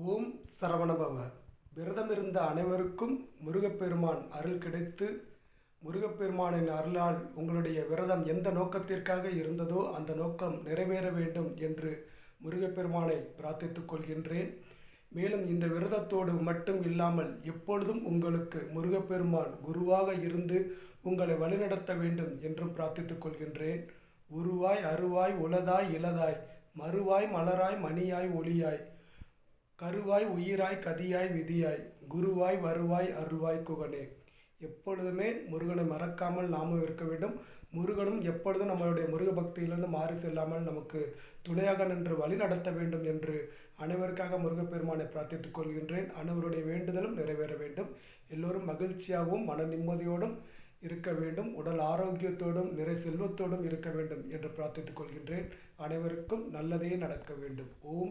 ஓம் சரவணபவ. விரதமிருந்த அனைவருக்கும் முருகப்பெருமான் அருள் கிடைத்து, முருகப்பெருமானின் அருளால் உங்களுடைய விரதம் எந்த நோக்கத்திற்காக இருந்ததோ அந்த நோக்கம் நிறைவேற வேண்டும் என்று முருகப்பெருமானை பிரார்த்தித்துக் கொள்கின்றேன். மேலும் இந்த விரதத்தோடு மட்டும் இல்லாமல் எப்பொழுதும் உங்களுக்கு முருகப்பெருமான் குருவாக இருந்து உங்களை வழிநடத்த வேண்டும் என்றும் பிரார்த்தித்துக் கொள்கின்றேன். உருவாய் அருவாய் உளதாய் இளதாய் மறுவாய் மலராய் மணியாய் ஒளியாய் கருவாய் உயிராய் கதியாய் விதியாய் குருவாய் வருவாய் அருள்வாய் குகனே. எப்பொழுதுமே முருகனை மறக்காமல் நாமும் இருக்க வேண்டும். முருகனும் எப்பொழுதும் நம்மளுடைய முருக பக்தியிலிருந்து மாறி செல்லாமல் நமக்கு துணையாக நின்று வழி நடத்த வேண்டும் என்று அனைவருக்காக முருகப்பெருமானை பிரார்த்தித்துக் கொள்கின்றேன். அனைவருடைய வேண்டுதலும் நிறைவேற வேண்டும். எல்லோரும் மகிழ்ச்சியாகவும் மன நிம்மதியோடும் இருக்க வேண்டும். உடல் ஆரோக்கியத்தோடும் நிறை செல்வத்தோடும் இருக்க வேண்டும் என்று பிரார்த்தித்துக் கொள்கின்றேன். அனைவருக்கும் நல்லதே நடக்க வேண்டும். ஓம்